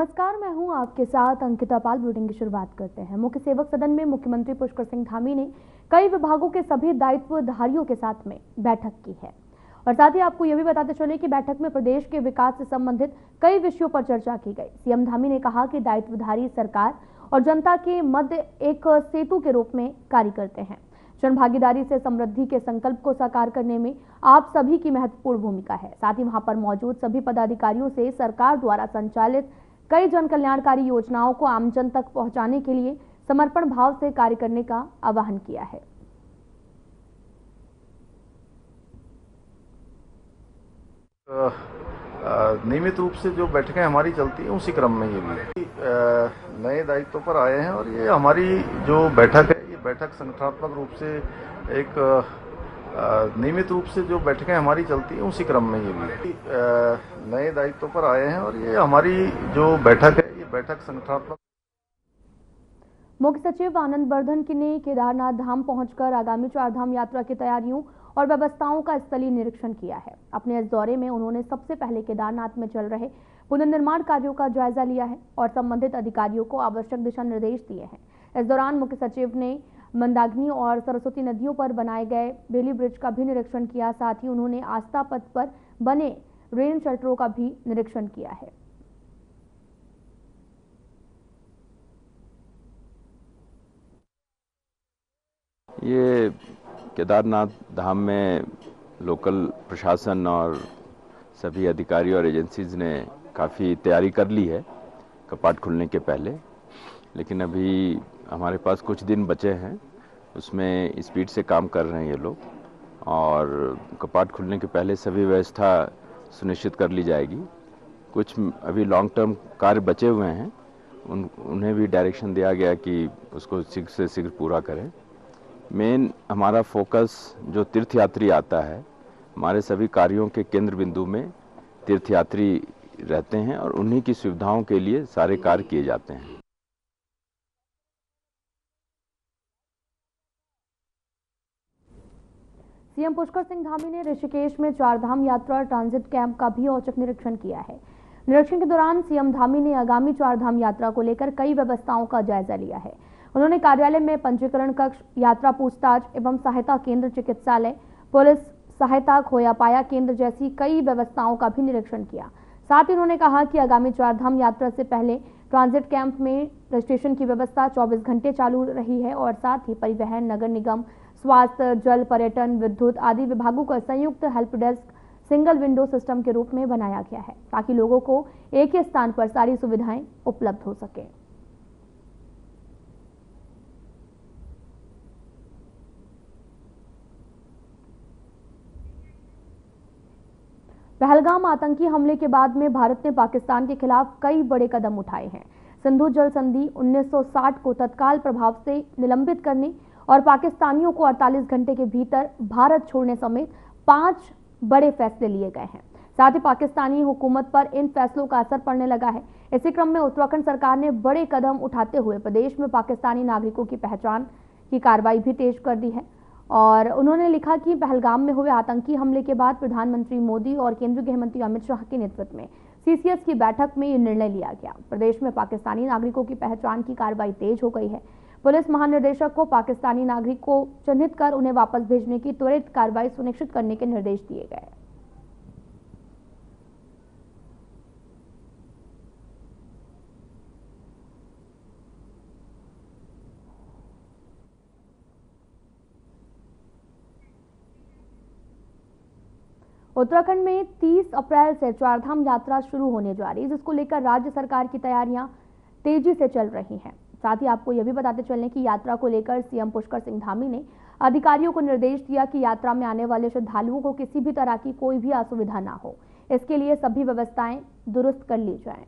नमस्कार, मैं हूं आपके साथ अंकिता पाल। बुलेटिन की शुरुआत करते हैं। मुख्य सेवक सदन में मुख्यमंत्री पुष्कर सिंह धामी ने कई विभागों के सभी दायित्वधारियों के साथ में बैठक की है और साथ ही आपको यह भी बताते चले कि बैठक में प्रदेश के विकास से संबंधित कई विषयों पर चर्चा की गई। सीएम धामी ने कहा कि दायित्वधारी सरकार और जनता के मध्य एक सेतु के रूप में कार्य करते हैं। जन भागीदारी से समृद्धि के संकल्प को साकार करने में आप सभी की महत्वपूर्ण भूमिका है। साथ ही वहां पर मौजूद सभी पदाधिकारियों से सरकार द्वारा संचालित कई जन कल्याणकारी योजनाओं को आमजन तक पहुंचाने के लिए समर्पण भाव से कार्य करने का आह्वान किया है। नियमित रूप से जो बैठकें हमारी चलती हैं उसी क्रम में ये भी नए दायित्वों पर आए हैं और ये हमारी जो बैठक है ये बैठक संगठनात्मक रूप से एक नियमित रूप से जो बैठकें हमारी चलती हैं उसी क्रम में ये भी नए दायित्वों पर आए हैं और ये हमारी जो बैठक है ये बैठक संगठनात्मक। मुख्य सचिव आनंद वर्धन ने केदारनाथ धाम पहुंचकर आगामी चारधाम यात्रा की तैयारियों और व्यवस्थाओं का स्थलीय निरीक्षण किया है। अपने इस दौरे में उन्होंने सबसे पहले केदारनाथ में चल रहे पुनर्निर्माण कार्यों का जायजा लिया है और संबंधित अधिकारियों को आवश्यक दिशा निर्देश दिए हैं। इस दौरान मुख्य सचिव ने मंदाकिनी और सरस्वती नदियों पर बनाए गए बेली ब्रिज का भी निरीक्षण किया। साथ ही उन्होंने आस्था पथ पर बने रेन शेल्टरों का भी निरीक्षण किया है। ये केदारनाथ धाम में लोकल प्रशासन और सभी अधिकारी और एजेंसीज ने काफ़ी तैयारी कर ली है कपाट खुलने के पहले, लेकिन अभी हमारे पास कुछ दिन बचे हैं, उसमें स्पीड से काम कर रहे हैं ये लोग और कपाट खुलने के पहले सभी व्यवस्था सुनिश्चित कर ली जाएगी। कुछ अभी लॉन्ग टर्म कार्य बचे हुए हैं, उन्हें भी डायरेक्शन दिया गया कि उसको शीघ्र से शीघ्र पूरा करें। मेन हमारा फोकस जो तीर्थयात्री आता है, हमारे सभी कार्यों के केंद्र बिंदु में तीर्थयात्री रहते हैं और उन्हीं की सुविधाओं के लिए सारे कार्य किए जाते हैं। सीएम पुष्कर सिंह धामी ने ऋषिकेश में चारधाम यात्रा ट्रांजिट कैंप का भी औचक निरीक्षण किया है। निरीक्षण के दौरान सीएम धामी ने आगामी चारधाम यात्रा को लेकर कई व्यवस्थाओं का जायजा लिया है। उन्होंने कार्यालय में पंजीकरण कक्ष, यात्रा पूछताछ एवं सहायता केंद्र, चिकित्सालय, पुलिस सहायता, खोया पाया केंद्र जैसी कई व्यवस्थाओं का भी निरीक्षण किया। साथ ही उन्होंने कहा कि आगामी चारधाम यात्रा से पहले ट्रांजिट कैंप में रजिस्ट्रेशन की व्यवस्था 24 घंटे चालू रही है और साथ ही परिवहन, नगर निगम, स्वास्थ्य, जल, पर्यटन, विद्युत आदि विभागों का संयुक्त help desk single window system के रूप में बनाया गया है ताकि लोगों को एक ही स्थान पर सारी सुविधाएं उपलब्ध हो सके। पहलगाम आतंकी हमले के बाद में भारत ने पाकिस्तान के खिलाफ कई बड़े कदम उठाए हैं। सिंधु जल संधि 1960 को तत्काल प्रभाव से निलंबित करने और पाकिस्तानियों को 48 घंटे के भीतर भारत छोड़ने समेत 5 बड़े फैसले लिए गए हैं। साथ ही पाकिस्तानी हुकूमत पर इन फैसलों का असर पड़ने लगा है। इसी क्रम में उत्तराखंड सरकार ने बड़े कदम उठाते हुए प्रदेश में पाकिस्तानी नागरिकों की पहचान की कार्रवाई भी तेज कर दी है और उन्होंने लिखा कि पहलगाम में हुए आतंकी हमले के बाद प्रधानमंत्री मोदी और केंद्रीय गृह मंत्री अमित शाह के नेतृत्व में सीसीएस की बैठक में यह निर्णय लिया गया। प्रदेश में पाकिस्तानी नागरिकों की पहचान की कार्रवाई तेज हो गई है। पुलिस महानिदेशक को पाकिस्तानी नागरिक को चिन्हित कर उन्हें वापस भेजने की त्वरित कार्रवाई सुनिश्चित करने के निर्देश दिए गए। उत्तराखंड में 30 अप्रैल से चारधाम यात्रा शुरू होने जा रही है, जिसको लेकर राज्य सरकार की तैयारियां तेजी से चल रही हैं। साथ ही आपको यह भी बताते चलें कि यात्रा को लेकर सीएम पुष्कर सिंह धामी ने अधिकारियों को निर्देश दिया कि यात्रा में आने वाले श्रद्धालुओं को किसी भी तरह की कोई भी असुविधा ना हो, इसके लिए सभी व्यवस्थाएं दुरुस्त कर ली जाएं।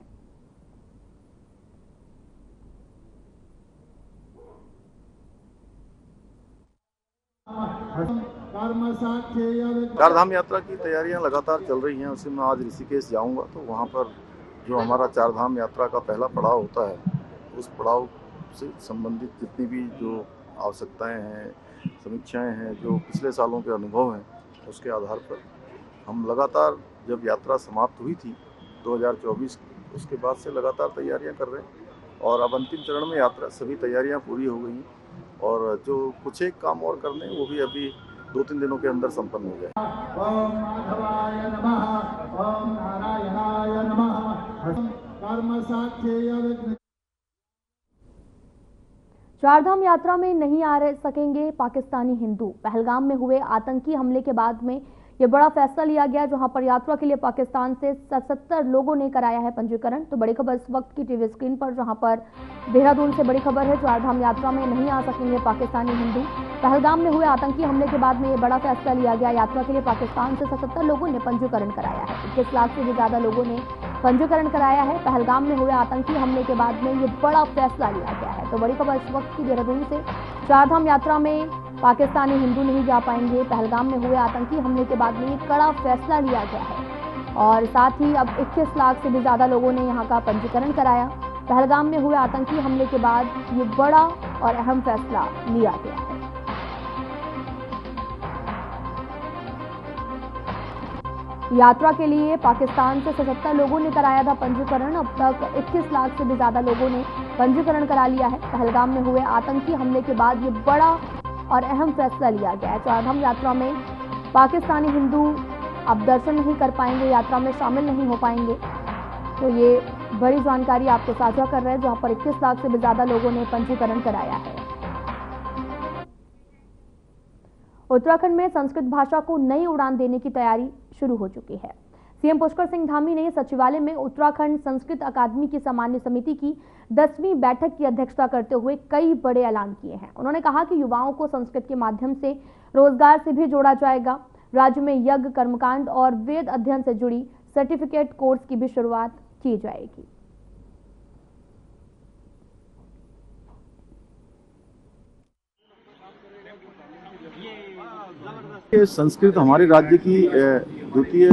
चारधाम यात्रा की तैयारियां लगातार चल रही हैं। उसी में आज ऋषिकेश जाऊंगा तो वहां पर जो हमारा चारधाम यात्रा का पहला पड़ाव होता है, उस पड़ाव से संबंधित जितनी भी जो आवश्यकताएं हैं, समीक्षाएं हैं, जो पिछले सालों के अनुभव हैं, उसके आधार पर हम लगातार, जब यात्रा समाप्त हुई थी 2024 उसके बाद से लगातार तैयारियां कर रहे हैं और अब अंतिम चरण में यात्रा सभी तैयारियां पूरी हो गई हैं और जो कुछ एक काम और करने हैं वो भी अभी 2-3 दिनों के अंदर संपन्न हो जाए। ओम माधवाय नमः, ओम नारायणाय नमः, कर्म साक्षी। चारधाम यात्रा में नहीं आ रह सकेंगे पाकिस्तानी हिंदू। पहलगाम में हुए आतंकी हमले के बाद में ये बड़ा फैसला लिया गया, जहां पर यात्रा के लिए पाकिस्तान से 77 लोगों ने कराया है पंजीकरण। तो बड़ी खबर इस वक्त की टीवी स्क्रीन पर, जहां पर देहरादून से बड़ी खबर है, चारधाम यात्रा में नहीं आ सकेंगे पाकिस्तानी हिंदू। पहलगाम में हुए आतंकी हमले के बाद में ये बड़ा फैसला लिया गया। यात्रा के लिए पाकिस्तान से 77 लोगों ने पंजीकरण कराया है। 21 लाख से भी ज्यादा लोगों ने पंजीकरण कराया है। पहलगाम में हुए आतंकी हमले के बाद में ये बड़ा फैसला लिया गया है। तो बड़ी खबर इस वक्त की देहरादून से, चारधाम यात्रा में पाकिस्तानी हिंदू नहीं जा पाएंगे। पहलगाम में हुए आतंकी हमले के बाद में ये कड़ा फैसला लिया गया है और साथ ही अब 21 लाख से भी ज्यादा लोगों ने यहाँ का पंजीकरण कराया। पहलगाम में हुए आतंकी हमले के बाद ये बड़ा और अहम फैसला लिया गया है। यात्रा के लिए पाकिस्तान से 77 लोगों ने कराया था पंजीकरण। अब तक 21 लाख से भी ज्यादा लोगों ने पंजीकरण करा लिया है। पहलगाम में हुए आतंकी हमले के बाद ये बड़ा और अहम फैसला लिया गया है। चारधाम यात्रा में पाकिस्तानी हिंदू अब दर्शन नहीं कर पाएंगे, यात्रा में शामिल नहीं हो पाएंगे। तो ये बड़ी जानकारी आपको साझा कर रहे हैं, जहां पर 21 लाख से भी ज्यादा लोगों ने पंजीकरण कराया है। उत्तराखंड में संस्कृत भाषा को नई उड़ान देने की तैयारी शुरू हो चुकी है। सीएम पुष्कर सिंह धामी ने सचिवालय में उत्तराखंड संस्कृत अकादमी की सामान्य समिति की 10वीं बैठक की अध्यक्षता करते हुए कई बड़े ऐलान किए हैं। उन्होंने कहा कि युवाओं को संस्कृत के माध्यम से रोजगार से भी जोड़ा जाएगा। राज्य में यज्ञ, कर्मकांड और वेद अध्ययन से जुड़ी सर्टिफिकेट कोर्स की भी शुरुआत की जाएगी। संस्कृत हमारे राज्य की द्वितीय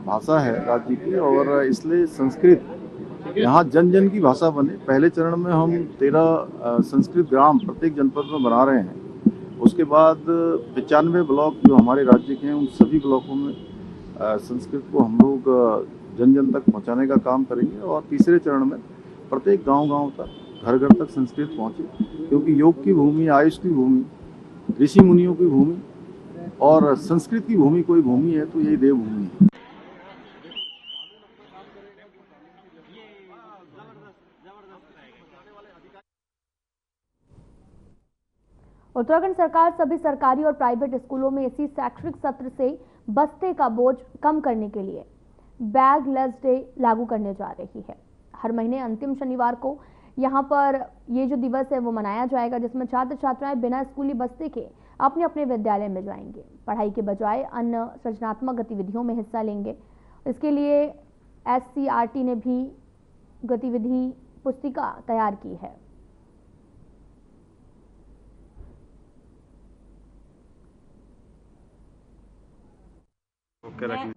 भाषा है राज्य की, और इसलिए संस्कृत यहाँ जन जन की भाषा बने। पहले चरण में हम 13 संस्कृत ग्राम प्रत्येक जनपद में बना रहे हैं। उसके बाद 95 ब्लॉक जो हमारे राज्य के हैं, उन सभी ब्लॉकों में संस्कृत को हम लोग जन जन तक पहुँचाने का काम करेंगे। और तीसरे चरण में प्रत्येक गांव-गांव तक, घर घर तक संस्कृत पहुँचे, क्योंकि योग की भूमि, आयुष की भूमि, ऋषि मुनियों की भूमि और संस्कृत की भूमि कोई भूमि है तो यही देवभूमि है। उत्तराखंड सरकार सभी सरकारी और प्राइवेट स्कूलों में इसी शैक्षणिक सत्र से बस्ते का बोझ कम करने के लिए बैगलेस डे लागू करने जा रही है। हर महीने अंतिम शनिवार को यहाँ पर ये जो दिवस है वो मनाया जाएगा, जिसमें छात्र छात्राएं बिना स्कूली बस्ते के अपने अपने विद्यालय में जाएंगे। पढ़ाई के बजाय अन्य सृजनात्मक गतिविधियों में हिस्सा लेंगे। इसके लिए SCRT ने भी गतिविधि पुस्तिका तैयार की है।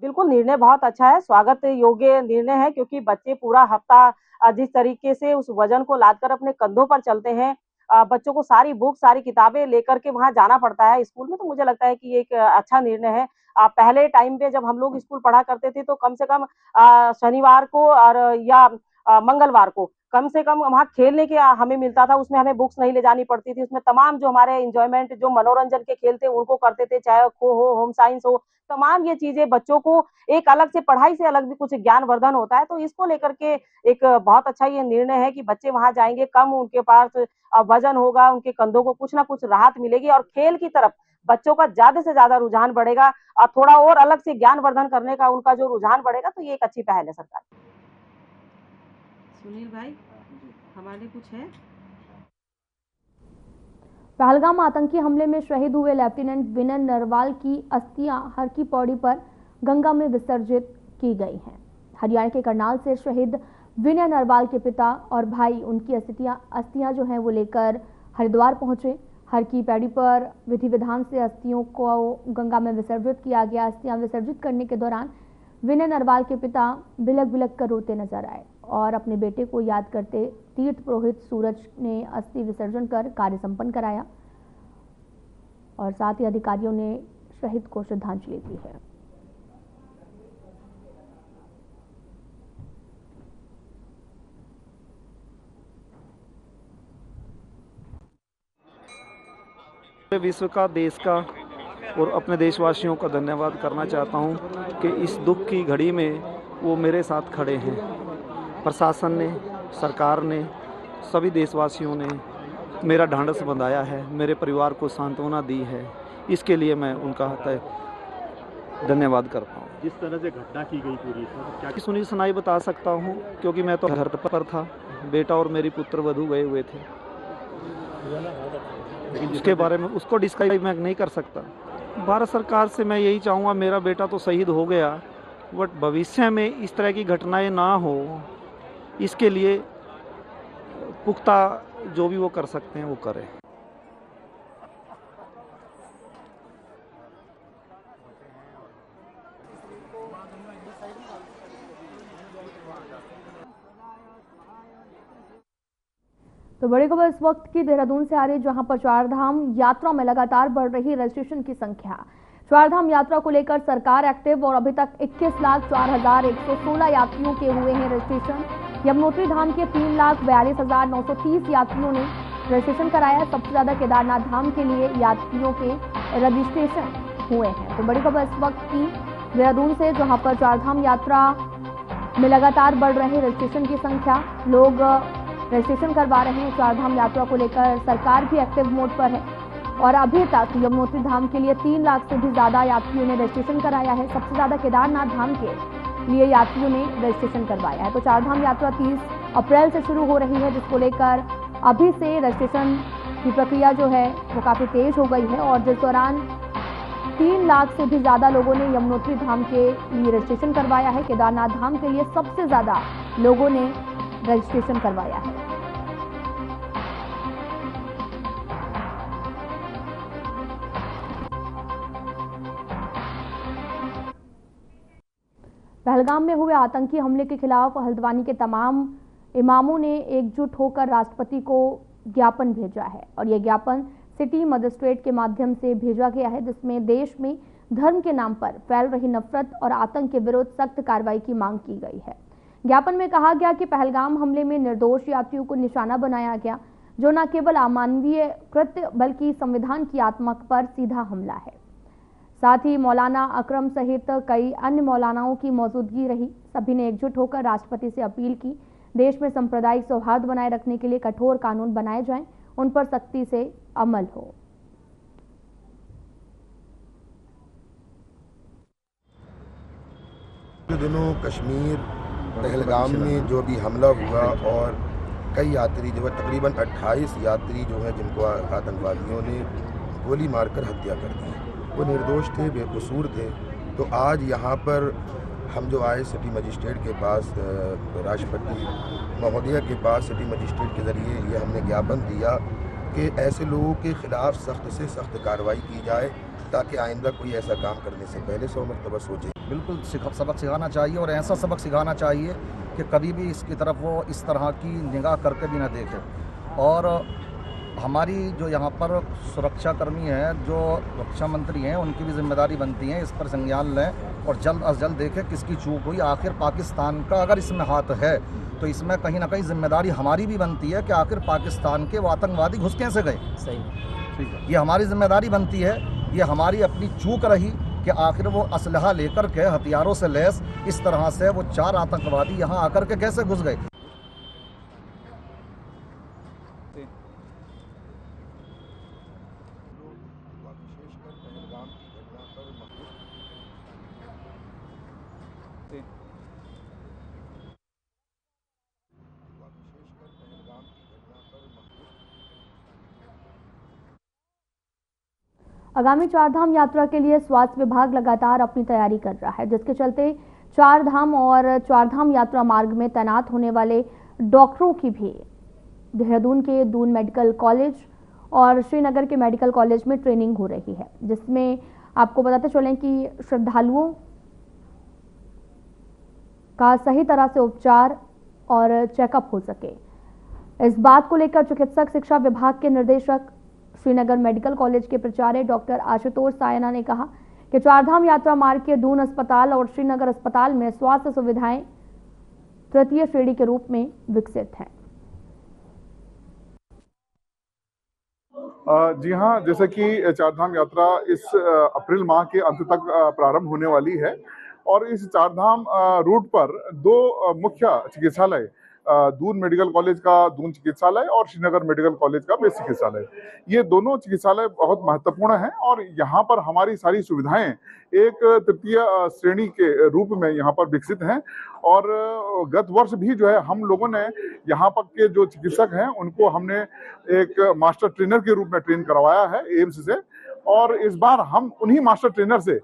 बिल्कुल, निर्णय बहुत अच्छा है, स्वागत योग्य निर्णय है, क्योंकि बच्चे पूरा हफ्ता जिस तरीके से उस वजन को लादकर अपने कंधों पर चलते हैं, बच्चों को सारी बुक, सारी किताबें लेकर के वहां जाना पड़ता है स्कूल में, तो मुझे लगता है कि ये एक अच्छा निर्णय है। पहले टाइम पे जब हम लोग स्कूल पढ़ा करते थे तो कम से कम शनिवार को और या मंगलवार को कम से कम वहाँ खेलने के हमें मिलता था, उसमें हमें बुक्स नहीं ले जानी पड़ती थी। उसमें तमाम जो हमारे एंजॉयमेंट, जो मनोरंजन के खेल थे उनको करते थे, चाहे खो हो, होम साइंस हो, तमाम ये चीजें बच्चों को एक अलग से, पढ़ाई से अलग भी कुछ ज्ञानवर्धन होता है। तो इसको लेकर के एक बहुत अच्छा ये निर्णय है कि बच्चे वहां जाएंगे, कम उनके पास वजन होगा, उनके कंधों को कुछ ना कुछ राहत मिलेगी और खेल की तरफ बच्चों का ज्यादा से ज्यादा रुझान बढ़ेगा और थोड़ा और अलग से ज्ञानवर्धन करने का उनका जो रुझान बढ़ेगा। तो ये एक अच्छी पहल है सरकार। सुनील भाई, हमारे कुछ है? पहलगाम आतंकी हमले में शहीद हुए लेफ्टिनेंट विनय नरवाल की अस्थियां हर की पौड़ी पर गंगा में विसर्जित की गई हैं। हरियाणा के करनाल से शहीद विनय नरवाल के पिता और भाई उनकी अस्थियां जो हैं वो लेकर हरिद्वार पहुंचे। हर की पैड़ी पर विधि विधान से अस्थियों को गंगा में विसर्जित किया गया। अस्थियां विसर्जित करने के दौरान विनय नरवाल के पिता बिलक बिलक कर रोते नजर आए और अपने बेटे को याद करते तीर्थ पुरोहित सूरज ने अस्थि विसर्जन कर कार्य संपन्न कराया और साथ ही अधिकारियों ने शहीद को श्रद्धांजलि दी है। पूरे विश्व का, देश का और अपने देशवासियों का धन्यवाद करना चाहता हूं कि इस दुख की घड़ी में वो मेरे साथ खड़े हैं। प्रशासन ने, सरकार ने, सभी देशवासियों ने मेरा ढांढस बंधाया है, मेरे परिवार को सांत्वना दी है। इसके लिए मैं उनका धन्यवाद करता हूँ। जिस तरह से घटना की गई पूरी, क्या सुनी सुनाई बता सकता हूँ क्योंकि मैं तो घर पर था, बेटा और मेरी पुत्र वधू गए हुए थे। उसके बारे में उसको डिस्क्राइब मैं नहीं कर सकता। भारत सरकार से मैं यही चाहूँगा, मेरा बेटा तो शहीद हो गया, बट भविष्य में इस तरह की घटनाएं ना हो, इसके लिए पुख्ता जो भी वो कर सकते हैं वो करें। तो बड़ी खबर इस वक्त की देहरादून से आ रही है, जहां पर चारधाम यात्रा में लगातार बढ़ रही रजिस्ट्रेशन की संख्या। चारधाम यात्रा को लेकर सरकार एक्टिव और अभी तक 21,04,116 यात्रियों के हुए हैं रजिस्ट्रेशन। यमुनोत्री धाम के 3,42,930 यात्रियों ने रजिस्ट्रेशन कराया। सबसे ज्यादा केदारनाथ धाम के लिए यात्रियों के रजिस्ट्रेशन हुए हैं। तो बड़ी खबर इस वक्त की देहरादून से, जहां पर चारधाम यात्रा में लगातार बढ़ रहे रजिस्ट्रेशन की संख्या, लोग रजिस्ट्रेशन करवा रहे हैं। चारधाम यात्रा को लेकर सरकार भी एक्टिव मोड पर है और अभी तक यमुनोत्री धाम के लिए 3 लाख से भी ज्यादा यात्रियों ने रजिस्ट्रेशन कराया है। सबसे ज्यादा केदारनाथ धाम के लिए यात्रियों ने रजिस्ट्रेशन करवाया है। तो चारधाम यात्रा 30 अप्रैल से शुरू हो रही है, जिसको लेकर अभी से रजिस्ट्रेशन की प्रक्रिया जो है वो काफी तेज हो गई है और जिस दौरान 3 लाख से भी ज्यादा लोगों ने यमुनोत्री धाम के लिए रजिस्ट्रेशन करवाया है। केदारनाथ धाम के लिए सबसे ज्यादा लोगों ने रजिस्ट्रेशन करवाया है। पहलगाम में हुए आतंकी हमले के खिलाफ हल्द्वानी के तमाम इमामों ने एकजुट होकर राष्ट्रपति को ज्ञापन भेजा है और यह ज्ञापन सिटी मजिस्ट्रेट के माध्यम से भेजा गया है, जिसमें देश में धर्म के नाम पर फैल रही नफरत और आतंक के विरुद्ध सख्त कार्रवाई की मांग की गई है। ज्ञापन में कहा गया कि पहलगाम हमले में निर्दोष यात्रियों को निशाना बनाया गया, जो न केवल अमानवीय कृत्य बल्कि संविधान की आत्मा पर सीधा हमला है। साथ ही मौलाना अकरम सहित कई अन्य मौलानाओं की मौजूदगी रही। सभी ने एकजुट होकर राष्ट्रपति से अपील की, देश में सांप्रदायिक सौहार्द बनाए रखने के लिए कठोर कानून बनाए जाएं, उन पर सख्ती से अमल हो। दिनों कश्मीर पहलगाम में जो भी हमला हुआ और कई यात्री जो है तकरीबन 28 यात्री जो है जिनको आतंकवादियों ने गोली मारकर हत्या कर दी, वो निर्दोष थे, बेकसूर थे। तो आज यहाँ पर हम जो आए सिटी मजिस्ट्रेट के पास, राष्ट्रपति महोदय के पास सिटी मजिस्ट्रेट के ज़रिए ये हमने ज्ञापन दिया कि ऐसे लोगों के ख़िलाफ़ सख्त से सख्त कार्रवाई की जाए ताकि आइंदा कोई ऐसा काम करने से पहले 100 मरतबा सोचे। बिल्कुल सबक सिखाना चाहिए और ऐसा सबक सिखाना चाहिए कि कभी भी इसकी तरफ वो इस तरह की निगाह करके भी ना देखे। और हमारी जो यहाँ पर सुरक्षाकर्मी हैं, जो रक्षा मंत्री हैं, उनकी भी जिम्मेदारी बनती है, इस पर संज्ञान लें और जल्द अज जल्द देखें किसकी चूक हुई। आखिर पाकिस्तान का अगर इसमें हाथ है तो इसमें कहीं ना कहीं जिम्मेदारी हमारी भी बनती है कि आखिर पाकिस्तान के वो आतंकवादी घुस कैसे गए। सही, ठीक है, ये हमारी जिम्मेदारी बनती है। ये हमारी अपनी चूक रही कि आखिर वो असलहा लेकर के, हथियारों से लैस इस तरह से वो 4 आतंकवादी यहाँ आकर के कैसे घुस गए। आगामी चारधाम यात्रा के लिए स्वास्थ्य विभाग लगातार अपनी तैयारी कर रहा है, जिसके चलते चारधाम और चारधाम यात्रा मार्ग में तैनात होने वाले डॉक्टरों की भी देहरादून के दून मेडिकल कॉलेज और श्रीनगर के मेडिकल कॉलेज में ट्रेनिंग हो रही है, जिसमें आपको बताते चलें कि श्रद्धालुओं का सही तरह से उपचार और चेकअप हो सके। इस बात को लेकर चिकित्सक शिक्षा विभाग के निर्देशक श्रीनगर मेडिकल कॉलेज के प्राचार्य डॉक्टर आशुतोष सायना ने कहा कि चारधाम यात्रा मार्ग के दून अस्पताल और श्रीनगर अस्पताल में स्वास्थ्य सुविधाएं तृतीय श्रेणी के रूप में विकसित हैं। जी हाँ, जैसे कि चारधाम यात्रा इस अप्रैल माह के अंत तक प्रारंभ होने वाली है और इस चारधाम रूट पर दो मुख्य चिकित्सालय, दून मेडिकल कॉलेज का दून चिकित्सालय और श्रीनगर मेडिकल कॉलेज का बेस चिकित्सालय, ये दोनों चिकित्सालय बहुत महत्वपूर्ण हैं और यहाँ पर हमारी सारी सुविधाएं एक तृतीय श्रेणी के रूप में यहाँ पर विकसित हैं। और गत वर्ष भी जो है हम लोगों ने यहाँ पर के जो चिकित्सक हैं उनको हमने एक मास्टर ट्रेनर के रूप में ट्रेन करवाया है एम्स से, और इस बार हम उन्हीं मास्टर ट्रेनर से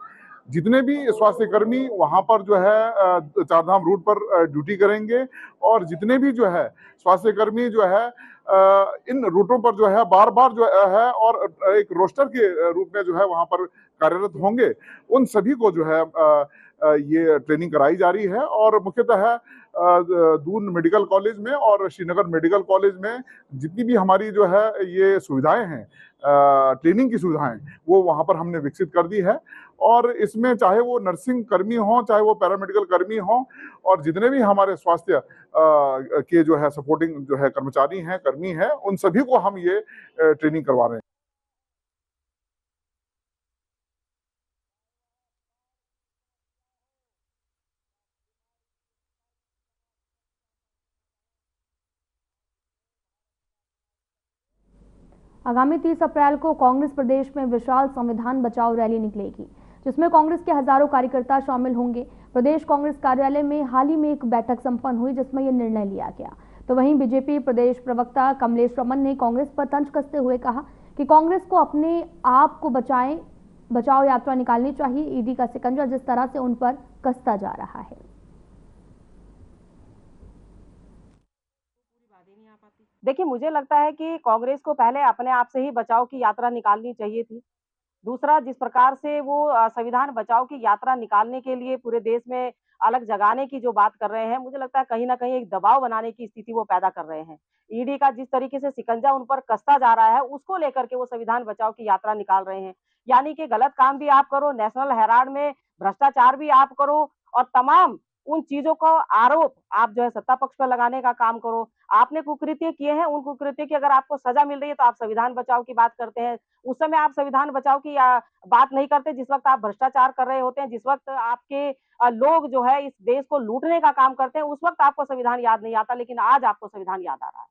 जितने भी स्वास्थ्य कर्मी वहां पर जो है चारधाम रूट पर ड्यूटी करेंगे और जितने भी जो है स्वास्थ्य कर्मी जो है इन रूटों पर जो है बार बार जो है और एक रोस्टर के रूप में जो है वहां पर कार्यरत होंगे, उन सभी को जो है ये ट्रेनिंग कराई जा रही है। और मुख्यतः दून मेडिकल कॉलेज में और श्रीनगर मेडिकल कॉलेज में जितनी भी हमारी जो है ये सुविधाएं हैं, ट्रेनिंग की सुविधाएं, वो वहां पर हमने विकसित कर दी है। और इसमें चाहे वो नर्सिंग कर्मी हों, चाहे वो पैरामेडिकल कर्मी हों, और जितने भी हमारे स्वास्थ्य के जो है सपोर्टिंग जो है कर्मचारी हैं, कर्मी हैं, उन सभी को हम ये ट्रेनिंग करवा रहे हैं। आगामी 30 अप्रैल को कांग्रेस प्रदेश में विशाल संविधान बचाओ रैली निकलेगी, जिसमें कांग्रेस के हजारों कार्यकर्ता शामिल होंगे। प्रदेश कांग्रेस कार्यालय में हाल ही में एक बैठक संपन्न हुई जिसमें यह निर्णय लिया गया। तो वहीं बीजेपी प्रदेश प्रवक्ता कमलेश रमन ने कांग्रेस पर तंज कसते हुए कहा कि कांग्रेस को अपने आप को बचाओ यात्रा निकालनी चाहिए। ईडी का सिकंजा जिस तरह से उन पर कसता जा रहा है। देखिए, मुझे लगता है कि कांग्रेस को पहले अपने आप से ही बचाव की यात्रा निकालनी चाहिए थी। दूसरा, जिस प्रकार से वो संविधान बचाओ की यात्रा निकालने के लिए पूरे देश में अलग जगाने की जो बात कर रहे हैं, मुझे लगता है कहीं ना कहीं एक दबाव बनाने की स्थिति वो पैदा कर रहे हैं। ईडी का जिस तरीके से सिकंजा उन पर कसता जा रहा है, उसको लेकर के वो संविधान बचाओ की यात्रा निकाल रहे हैं। यानी कि गलत काम भी आप करो, नेशनल हेराल्ड में भ्रष्टाचार भी आप करो, और तमाम उन चीजों का आरोप आप जो है सत्ता पक्ष पर लगाने का काम करो। आपने कुकृत्य किए हैं, उन कुकृत्य की अगर आपको सजा मिल रही है तो आप संविधान बचाओ की बात करते हैं। उस समय आप संविधान बचाओ की बात नहीं करते जिस वक्त आप भ्रष्टाचार कर रहे होते हैं, जिस वक्त आपके लोग जो है इस देश को लूटने का काम करते हैं, उस वक्त आपको संविधान याद नहीं आता, लेकिन आज आपको संविधान याद आ रहा है।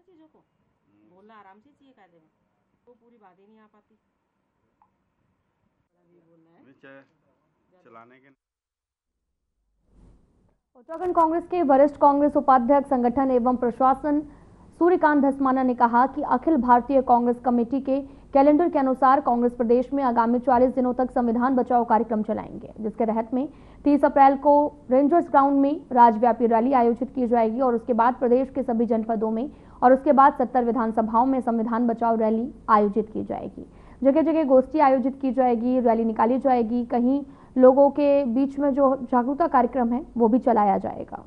चीजों को बोलना आराम से चाहिए कायदे में, तो पूरी बात ही नहीं आ पाती। चलाने के उत्तराखंड कांग्रेस के वरिष्ठ कांग्रेस उपाध्यक्ष संगठन एवं प्रशासन सूर्यकांत धस्माना ने कहा कि अखिल भारतीय कांग्रेस कमेटी के कैलेंडर के अनुसार कांग्रेस प्रदेश में आगामी 40 दिनों तक संविधान बचाओ कार्यक्रम चलाएंगे, जिसके तहत में 30 अप्रैल को रेंजर्स ग्राउंड में राज्यव्यापी रैली आयोजित की जाएगी और उसके बाद प्रदेश के सभी जनपदों में और उसके बाद 70 विधानसभाओं में संविधान बचाओ रैली आयोजित की जाएगी। जगह जगह गोष्ठी आयोजित की जाएगी, रैली निकाली जाएगी, कहीं लोगों के बीच में जो जागरूकता कार्यक्रम है वो भी चलाया जाएगा।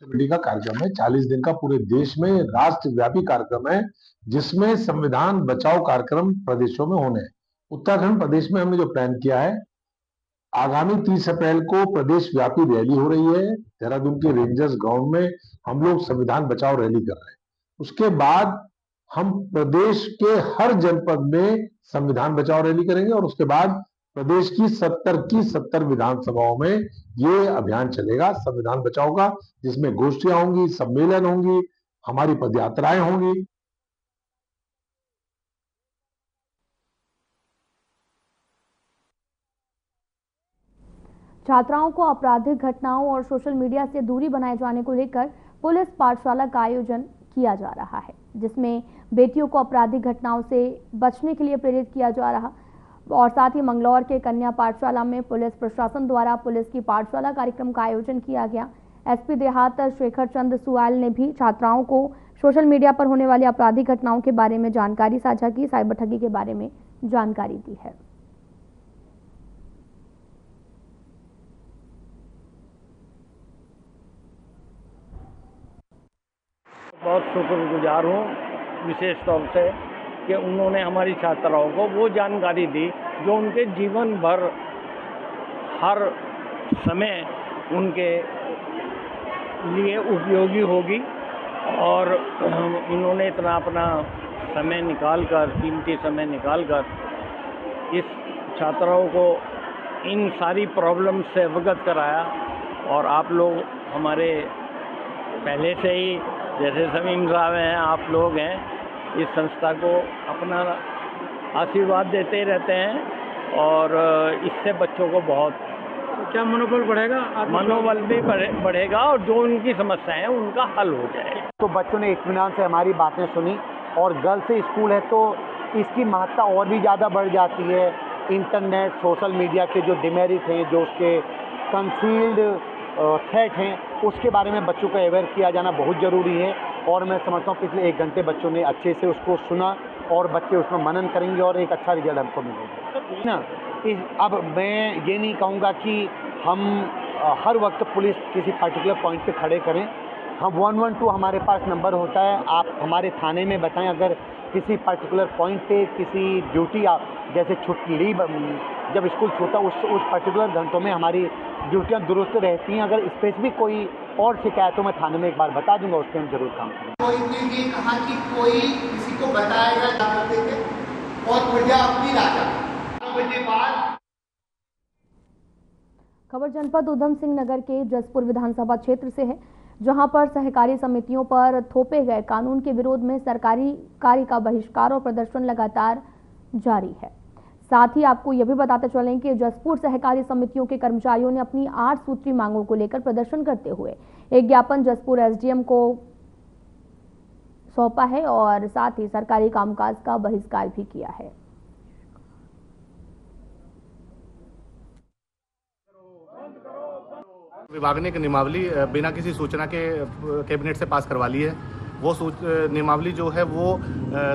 कमेटी का कार्यक्रम है, 40 दिन का पूरे देश में राष्ट्रव्यापी कार्यक्रम है, जिसमें संविधान बचाओ कार्यक्रम प्रदेशों में होने हैं। उत्तराखंड प्रदेश में हमने जो प्लान किया है, आगामी 30 अप्रैल को प्रदेश व्यापी रैली हो रही है। देहरादून के रेंजर्स ग्राउंड में हम लोग संविधान बचाओ रैली कर रहे हैं। उसके बाद हम प्रदेश के हर जनपद में संविधान बचाओ रैली करेंगे और उसके बाद प्रदेश की 70 विधानसभाओं में ये अभियान चलेगा संविधान बचाओ का, जिसमें गोष्ठियां होंगी, सम्मेलन होंगी, हमारी पदयात्राएं होंगी। छात्राओं को आपराधिक घटनाओं और सोशल मीडिया से दूरी बनाए जाने को लेकर पुलिस पाठशाला का आयोजन किया जा रहा है, जिसमें बेटियों को आपराधिक घटनाओं से बचने के लिए प्रेरित किया जा रहा और साथ ही मंगलौर के कन्या पाठशाला में पुलिस प्रशासन द्वारा पुलिस की पाठशाला कार्यक्रम का आयोजन किया गया। एसपी देहात शेखर चंद सुआल ने भी छात्राओं को सोशल मीडिया पर होने वाली आपराधिक घटनाओं के बारे में जानकारी साझा की, साइबर ठगी के बारे में जानकारी दी है। बहुत शुक्रगुजार हूँ विशेष तौर से कि उन्होंने हमारी छात्राओं को वो जानकारी दी जो उनके जीवन भर हर समय उनके लिए उपयोगी होगी। और इन्होंने इतना अपना समय निकालकर, कीमती समय निकालकर इस छात्राओं को इन सारी प्रॉब्लम से अवगत कराया। और आप लोग हमारे पहले से ही, जैसे समीम साहब हैं, आप लोग हैं, इस संस्था को अपना आशीर्वाद देते रहते हैं और इससे बच्चों को बहुत क्या मनोबल बढ़ेगा? मनोबल भी बढ़ेगा और जो उनकी समस्याएं हैं उनका हल हो जाएगा। तो बच्चों ने इत्मीनान से हमारी बातें सुनी और गर्ल्स स्कूल है तो इसकी महत्ता और भी ज़्यादा बढ़ जाती है। इंटरनेट, सोशल मीडिया के जो डिमेरिट हैं, जो उसके कंसील्ड थ्रेट हैं, उसके बारे में बच्चों को अवेयर किया जाना बहुत ज़रूरी है। और मैं समझता हूँ पिछले 1 घंटे बच्चों ने अच्छे से उसको सुना और बच्चे उसमें मनन करेंगे और एक अच्छा रिजल्ट हमको मिलेगा ना। अब मैं ये नहीं कहूँगा कि हम हर वक्त पुलिस किसी पर्टिकुलर पॉइंट पे खड़े करें। हम 112 हमारे पास नंबर होता है, आप हमारे थाने में बताएं अगर किसी पर्टिकुलर पॉइंट पे किसी ड्यूटी, आप जैसे छुट्टी लीव, जब स्कूल छूटा उस पर्टिकुलर घंटों में हमारी ड्यूटियाँ दुरुस्त रहती हैं। अगर स्पेसिफिक कोई और शिकायत हो मैं थाने में एक बार बता दूंगा, उस पर हम जरूर काम करेंगे। कोई ने ये कहा कि कोई किसी को बताएगा जाते थे और मुझे अपनी राजा 9 बजे बाद। खबर जनपद उधम सिंह नगर के जसपुर विधानसभा क्षेत्र से है, जहां पर सहकारी समितियों पर थोपे गए कानून के विरोध में सरकारी कार्य का बहिष्कार और प्रदर्शन लगातार जारी है। साथ ही आपको यह भी बताते चलें कि जसपुर सहकारी समितियों के कर्मचारियों ने अपनी 8 सूत्री मांगों को लेकर प्रदर्शन करते हुए एक ज्ञापन जसपुर एसडीएम को सौंपा है और साथ ही सरकारी कामकाज का बहिष्कार भी किया है। विभाग ने एक नियमावली बिना किसी सूचना के कैबिनेट से पास करवा ली है। वो नियमावली जो है वो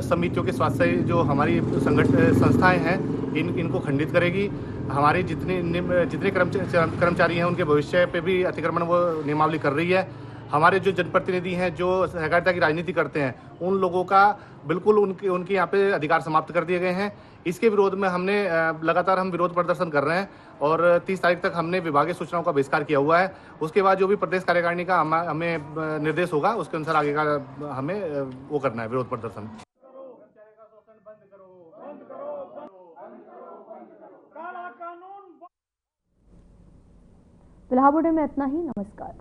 समितियों के स्वास्थ्य जो हमारी संस्थाएं हैं इनको खंडित करेगी। हमारे जितने कर्मचारी हैं उनके भविष्य पे भी अतिक्रमण वो नियमावली कर रही है। हमारे जो जनप्रतिनिधि हैं जो सहकारिता की राजनीति करते हैं उन लोगों का बिल्कुल उनके यहाँ पे अधिकार समाप्त कर दिए गए हैं। इसके विरोध में हमने लगातार हम विरोध प्रदर्शन कर रहे हैं और 30 तारीख तक हमने विभागीय सूचनाओं का बहिष्कार किया हुआ है। उसके बाद जो भी प्रदेश कार्यकारिणी का हमें निर्देश होगा उसके अनुसार आगे का हमें वो करना है विरोध प्रदर्शन। फिलहाल में इतना ही। नमस्कार।